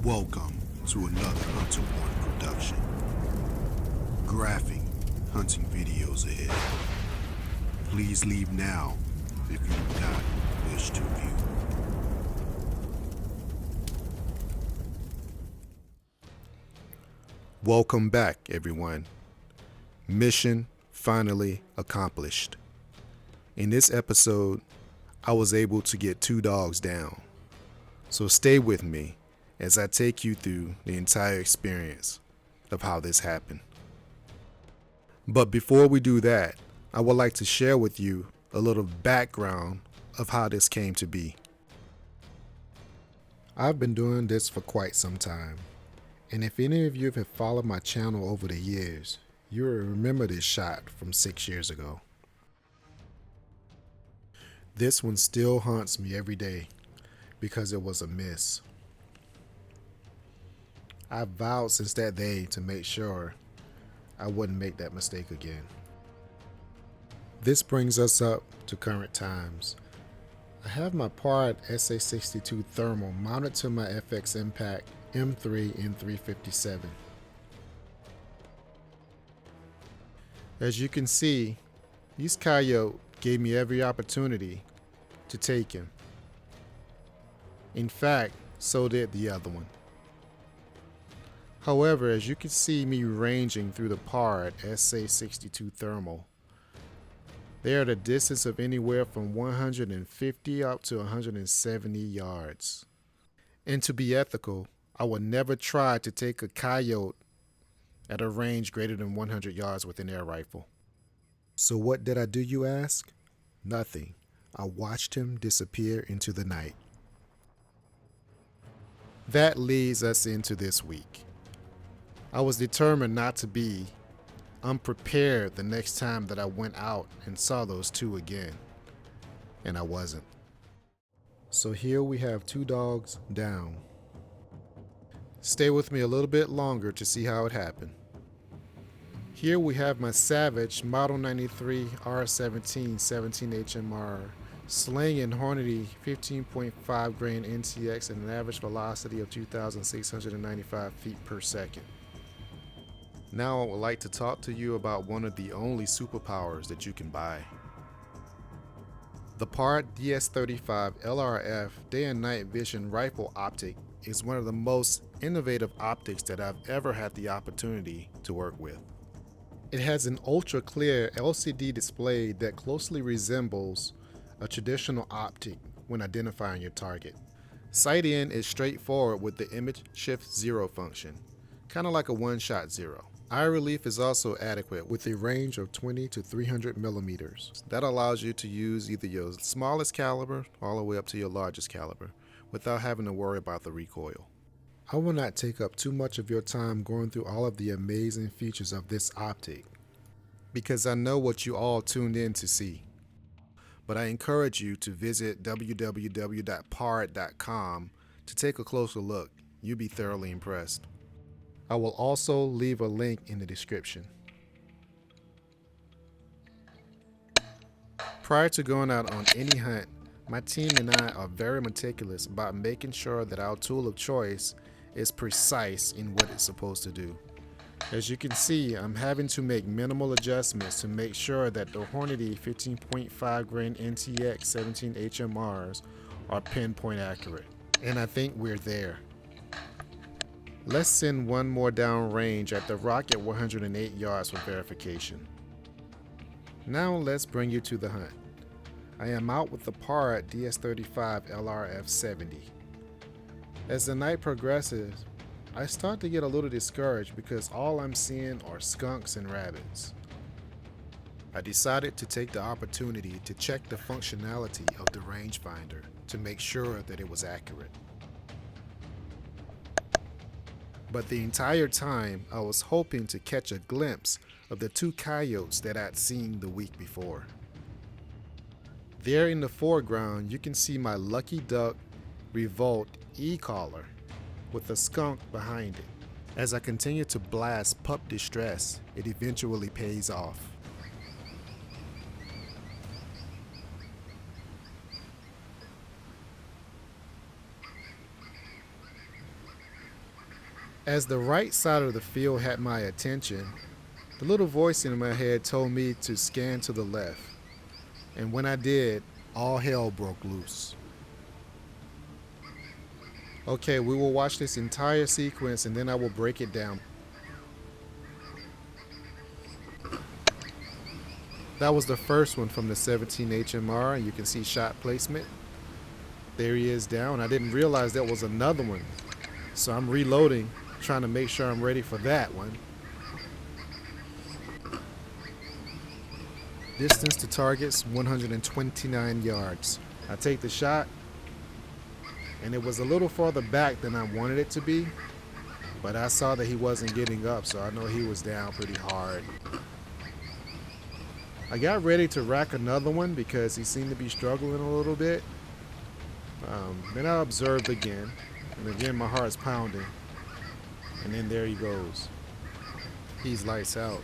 Welcome to another Hunter One production. Graphic hunting videos ahead. Please leave now if you do not wish to view. Welcome back, everyone. Mission finally accomplished. In this episode, I was able to get 2 dogs down. So stay with me as I take you through the entire experience of how this happened. But before we do that, I would like to share with you a little background of how this came to be. I've been doing this for quite some time, and if any of you have followed my channel over the years, you will remember this shot from 6 years ago. This one still haunts me every day because it was a miss. I vowed since that day to make sure I wouldn't make that mistake again. This brings us up to current times. I have my PARD SA62 thermal mounted to my FX Impact M3 in 357. As you can see, this coyote gave me every opportunity to take him. In fact, so did the other one. However, as you can see me ranging through the PARD SA62 thermal, they are at a distance of anywhere from 150 up to 170 yards. And to be ethical, I would never try to take a coyote at a range greater than 100 yards with an air rifle. So what did I do, you ask? Nothing. I watched him disappear into the night. That leads us into this week. I was determined not to be unprepared the next time that I went out and saw those 2 again, and I wasn't. So here we have 2 dogs down. Stay with me a little bit longer to see how it happened. Here we have my Savage Model 93 R17 17 HMR slinging Hornady 15.5 grain NTX at an average velocity of 2,695 feet per second. Now I would like to talk to you about one of the only superpowers that you can buy. The PARD DS35 LRF Day and Night Vision Rifle Optic is one of the most innovative optics that I've ever had the opportunity to work with. It has an ultra clear LCD display that closely resembles a traditional optic when identifying your target. Sight in is straightforward with the image shift 0 function, kind of like a one-shot 0. Eye relief is also adequate with a range of 20 to 300 millimeters. That allows you to use either your smallest caliber all the way up to your largest caliber without having to worry about the recoil. I will not take up too much of your time going through all of the amazing features of this optic because I know what you all tuned in to see. But I encourage you to visit www.pard.com to take a closer look. You'll be thoroughly impressed. I will also leave a link in the description. Prior to going out on any hunt, my team and I are very meticulous about making sure that our tool of choice is precise in what it's supposed to do. As you can see, I'm having to make minimal adjustments to make sure that the Hornady 15.5 grain NTX 17 HMRs are pinpoint accurate. And I think we're there. Let's send one more down range at the rock at 108 yards for verification. Now let's bring you to the hunt. I am out with the PARD DS35 LRF 70. As the night progresses, I start to get a little discouraged because all I'm seeing are skunks and rabbits. I decided to take the opportunity to check the functionality of the rangefinder to make sure that it was accurate. But the entire time, I was hoping to catch a glimpse of the 2 coyotes that I'd seen the week before. There in the foreground, you can see my Lucky Duck Revolt e-collar with a skunk behind it. As I continue to blast pup distress, it eventually pays off. As the right side of the field had my attention, the little voice in my head told me to scan to the left. And when I did, all hell broke loose. Okay, we will watch this entire sequence and then I will break it down. That was the first one from the 17 HMR, and you can see shot placement. There he is down. I didn't realize that was another one. So I'm reloading, trying to make sure I'm ready for that one. Distance to targets, 129 yards. I take the shot, and it was a little farther back than I wanted it to be, but I saw that he wasn't getting up, so I know he was down pretty hard. I got ready to rack another one because he seemed to be struggling a little bit. Then I observed again, and again my heart's pounding, and then there he goes. He's lights out.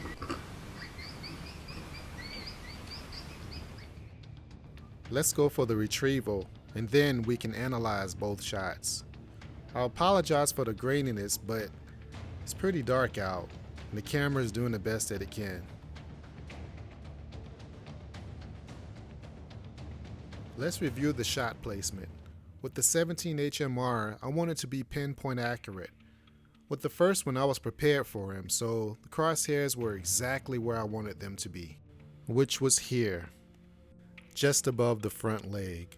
Let's go for the retrieval, and then we can analyze both shots. I apologize for the graininess, but it's pretty dark out, and the camera is doing the best that it can. Let's review the shot placement. With the 17 HMR, I wanted to be pinpoint accurate. With the first one, I was prepared for him, so the crosshairs were exactly where I wanted them to be, which was here, just above the front leg.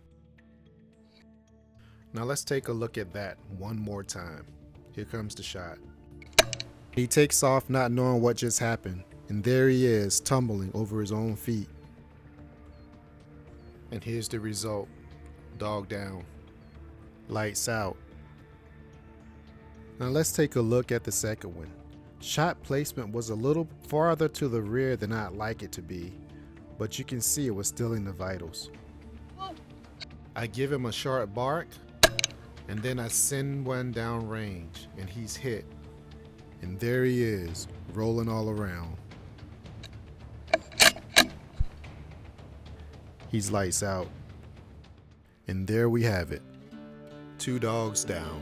Now let's take a look at that one more time. Here comes the shot. He takes off not knowing what just happened, and there he is, tumbling over his own feet. And here's the result. Dog down. Lights out. Now let's take a look at the second one. Shot placement was a little farther to the rear than I'd like it to be, but you can see it was still in the vitals. I give him a sharp bark, and then I send one down range, and he's hit. And there he is, rolling all around. He's lights out. And there we have it. 2 dogs down.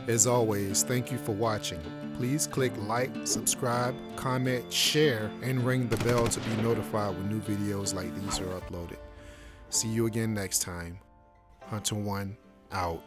As always, thank you for watching. Please click like, subscribe, comment, share, and ring the bell to be notified when new videos like these are uploaded. See you again next time. Hunter1 out.